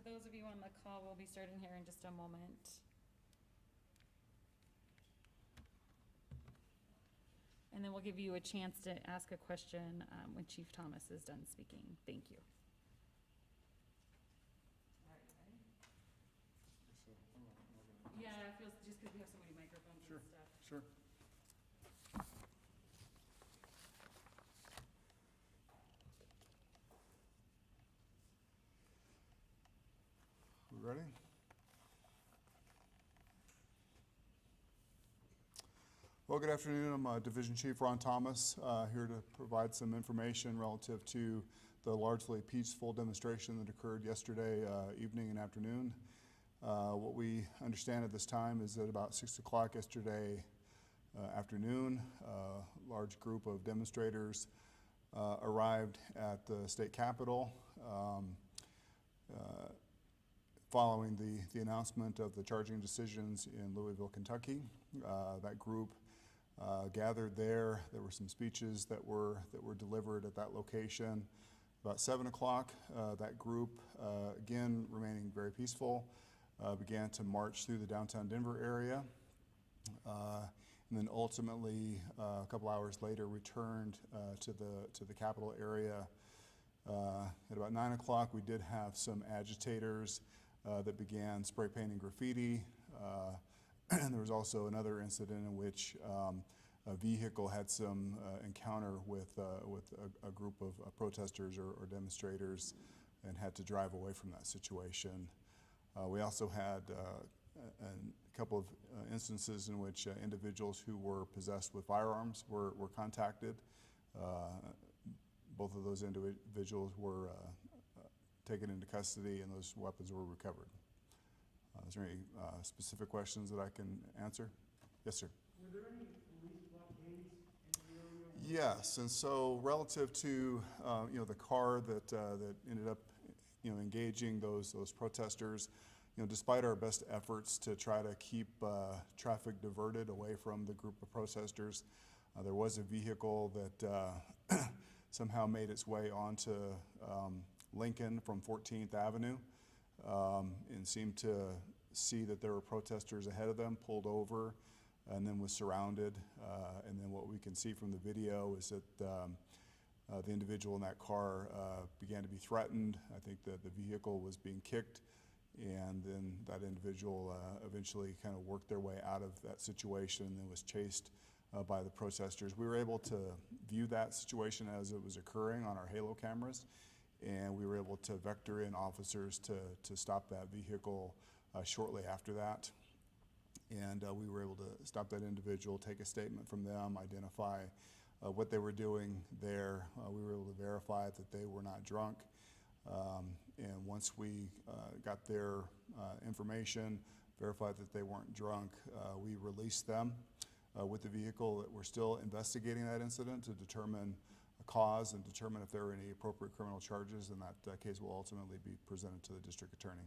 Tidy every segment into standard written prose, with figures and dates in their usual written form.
for those of you on the call, we'll be starting here in just a moment. And then we'll give you a chance to ask a question when Chief Thomas is done speaking. Thank you. Yeah, it feels just because we have so many microphones and stuff. Sure. We ready? Well, good afternoon. I'm Division Chief Ron Thomas, here to provide some information relative to the largely peaceful demonstration that occurred yesterday evening and afternoon. What we understand at this time is that about 6 o'clock yesterday afternoon, a large group of demonstrators arrived at the state capitol following the announcement of the charging decisions in Louisville, Kentucky. That group gathered there. There were some speeches that were delivered at that location. About 7 o'clock, that group, again remaining very peaceful, began to march through the downtown Denver area, and then ultimately, a couple hours later, returned to the Capitol area. At about 9 o'clock, we did have some agitators that began spray painting graffiti. And there was also another incident in which a vehicle had some encounter with a group of protesters or demonstrators and had to drive away from that situation. We also had a couple of instances in which individuals who were possessed with firearms were contacted. Both of those individuals were taken into custody and those weapons were recovered. Is there any specific questions that I can answer? Yes, sir. Were there any police blockades in the area? Yes, and so relative to the car that ended up engaging those protesters, despite our best efforts to try to keep traffic diverted away from the group of protesters, there was a vehicle that somehow made its way onto Lincoln from 14th Avenue and seemed to see that there were protesters ahead of them, pulled over, and then was surrounded. And then what we can see from the video is that the individual in that car began to be threatened. I think that the vehicle was being kicked, and then that individual eventually kind of worked their way out of that situation and then was chased by the protesters. We were able to view that situation as it was occurring on our Halo cameras, and we were able to vector in officers to stop that vehicle shortly after that. And we were able to stop that individual, take a statement from them, identify what they were doing there. We were able to verify that they were not drunk. And once we got their information, verified that they weren't drunk, we released them with the vehicle. We're still investigating that incident to determine a cause and determine if there are any appropriate criminal charges, and that case will ultimately be presented to the district attorney.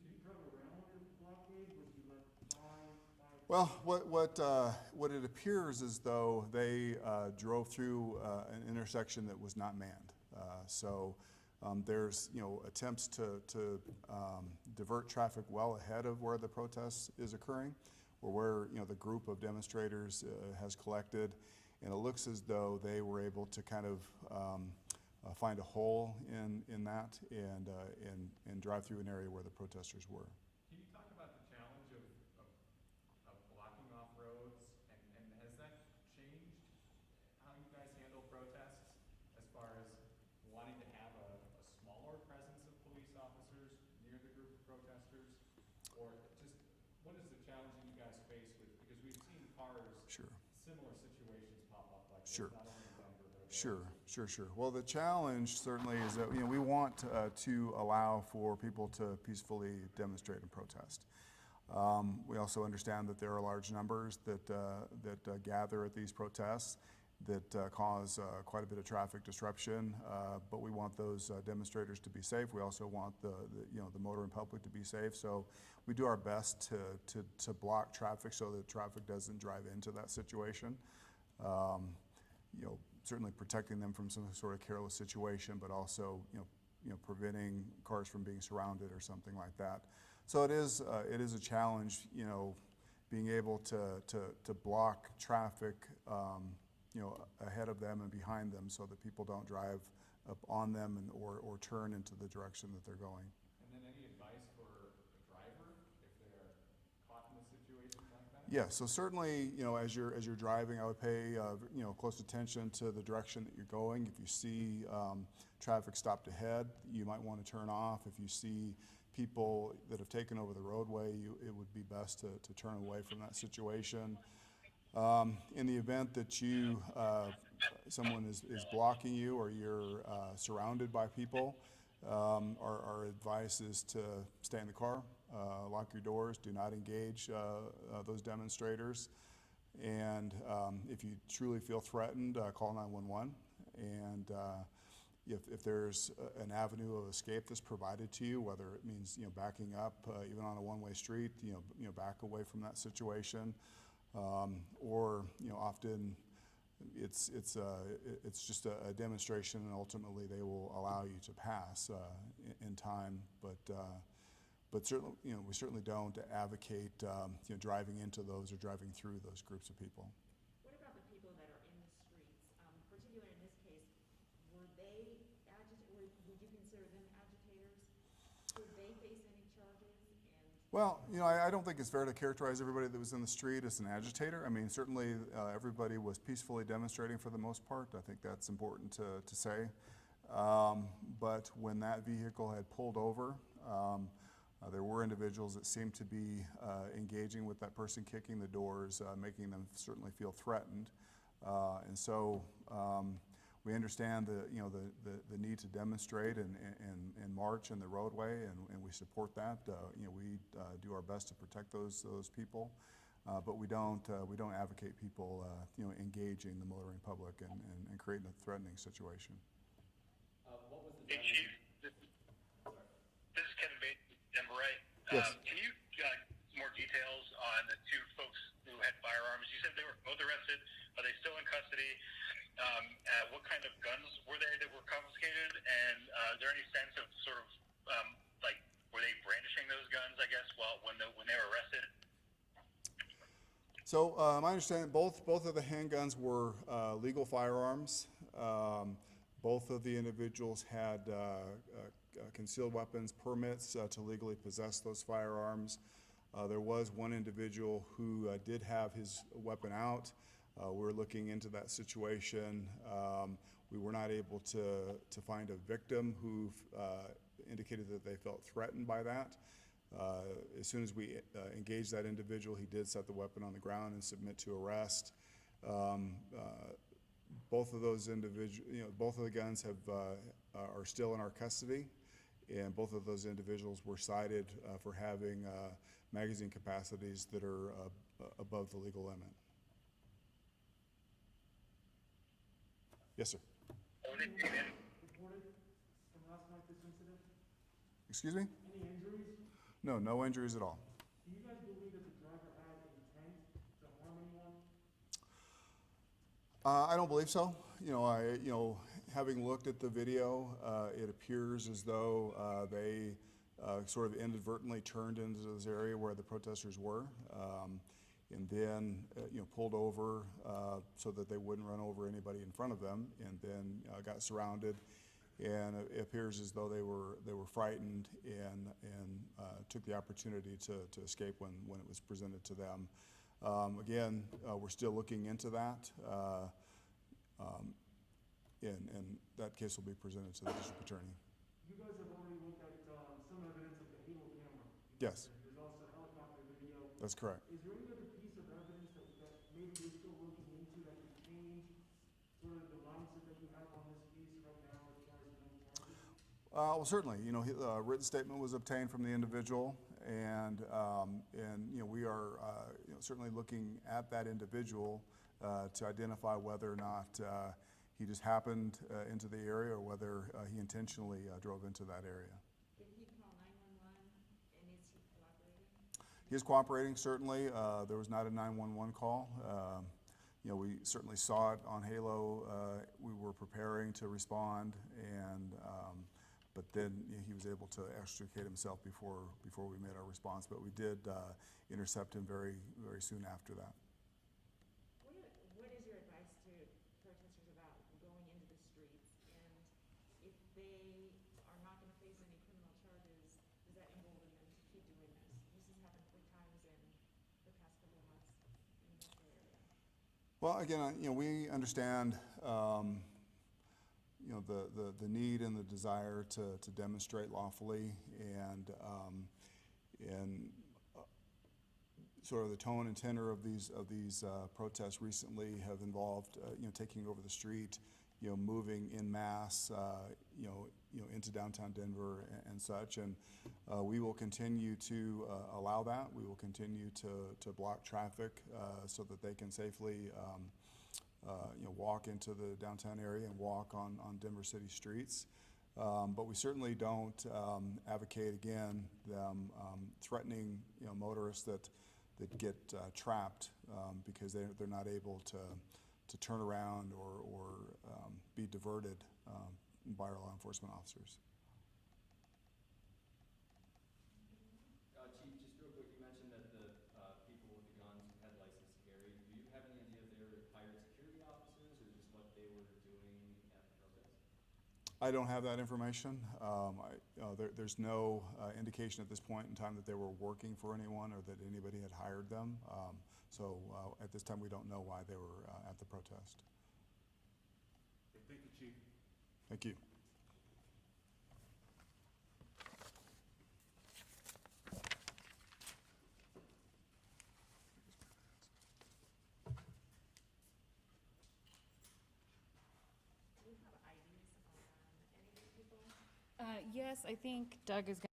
Did you travel around the blockade? Was you let by? Well, what it appears as though they drove through an intersection that was not manned. So there's attempts to divert traffic well ahead of where the protest is occurring, or where the group of demonstrators has collected, and it looks as though they were able to kind of find a hole in that and drive through an area where the protesters were. Can you talk about the challenge of blocking off roads, and has that changed how you guys handle protests as far as wanting to have a smaller presence of police officers near the group of protesters? Or just what is the challenge that you guys face with, because we've seen cars, Sure. similar situations pop up like this, Sure. not only in Denver, but Sure. Well, the challenge certainly is that we want to allow for people to peacefully demonstrate and protest. We also understand that there are large numbers that gather at these protests that cause quite a bit of traffic disruption, but we want those demonstrators to be safe. We also want the motoring public to be safe. So we do our best to block traffic so that traffic doesn't drive into that situation. Certainly protecting them from some sort of careless situation, but also preventing cars from being surrounded or something like that. So it is a challenge, being able to block traffic, ahead of them and behind them so that people don't drive up on them or turn into the direction that they're going. And then any advice for a driver if they're caught in a situation like that? Yeah, so certainly, as you're driving, I would pay, close attention to the direction that you're going. If you see traffic stopped ahead, you might want to turn off. If you see people that have taken over the roadway, it would be best to turn away from that situation. In the event that someone is blocking you or you're surrounded by people, our advice is to stay in the car, lock your doors, do not engage those demonstrators. And if you truly feel threatened, call 911. And if there's an avenue of escape that's provided to you, whether it means backing up even on a one-way street, back away from that situation, or often it's just a demonstration, and ultimately they will allow you to pass in time. But certainly, we certainly don't advocate driving into those or driving through those groups of people. What about the people that are in the streets? Particularly in this case, were they would you consider them agitators? Did they face any charges? Well, I don't think it's fair to characterize everybody that was in the street as an agitator. I mean, certainly everybody was peacefully demonstrating for the most part. I think that's important to say. But when that vehicle had pulled over, there were individuals that seemed to be engaging with that person kicking the doors, making them certainly feel threatened. And so we understand the need to demonstrate and march in the roadway, and we support that. We do our best to protect those people, but we don't advocate people engaging the motoring public and creating a threatening situation. What was the Hey, Chief. This is Kevin Bates, Denver, right? Yes. Can you more details on the two folks who had firearms? You said they were both arrested. Are they still in custody? What kind of guns were they that were confiscated? And is there any sense of sort of were they brandishing those guns, I guess, when they were arrested? So my understanding, both of the handguns were legal firearms. Both of the individuals had concealed weapons permits to legally possess those firearms. There was one individual who did have his weapon out. We're looking into that situation. We were not able to find a victim who indicated that they felt threatened by that. As soon as we engaged that individual, he did set the weapon on the ground and submit to arrest. Both of those both of the guns are still in our custody, and both of those individuals were cited for having magazine capacities that are above the legal limit. Yes, sir. Reported from last night, this incident? Excuse me? Any injuries? No injuries at all. Do you guys believe that the driver had intent to harm anyone? I don't believe so. Having looked at the video, it appears as though they sort of inadvertently turned into this area where the protesters were, and then pulled over so that they wouldn't run over anybody in front of them, and then got surrounded. And it appears as though they were frightened and took the opportunity to escape when it was presented to them. Again, we're still looking into that, and that case will be presented to the district attorney. You guys have already looked at some evidence of the Halo camera. Yes. There's also helicopter video. That's correct. Is there any other piece of evidence that maybe you're still looking into that could change sort of the mindset that you have on this case right now as far as charges? Well, certainly. A written statement was obtained from the individual, and we are certainly looking at that individual to identify whether or not he just happened into the area or whether he intentionally drove into that area. Did he call 911, and is he cooperating? He is cooperating, certainly. There was not a 911 call. We certainly saw it on Halo. We were preparing to respond, and but then he was able to extricate himself before we made our response. But we did intercept him very soon after that. What is your advice to protesters about going into the streets, and if they are not going to face any criminal charges, does that embolden them to keep doing this? This has happened 3 times in the past couple of months in the metro area. Well, again, we understand the need and the desire to demonstrate lawfully, and sort of the tone and tenor of these protests recently have involved taking over the street, moving en masse, into downtown Denver and such, and we will continue to allow that. We will continue to block traffic so that they can safely walk into the downtown area and walk on Denver city streets. But we certainly don't advocate, again, them threatening motorists that get trapped because they're not able to turn around or be diverted by our law enforcement officers. Chief, just real quick, you mentioned that the people with the guns had license to carry. Do you have any idea if they were hired security officers or just what they were doing at the protest? I don't have that information. There's no indication at this point in time that they were working for anyone or that anybody had hired them. So at this time, we don't know why they were at the protest. Thank you, Chief. Thank you. Do we have IDs on any of these people? Yes, I think Doug is going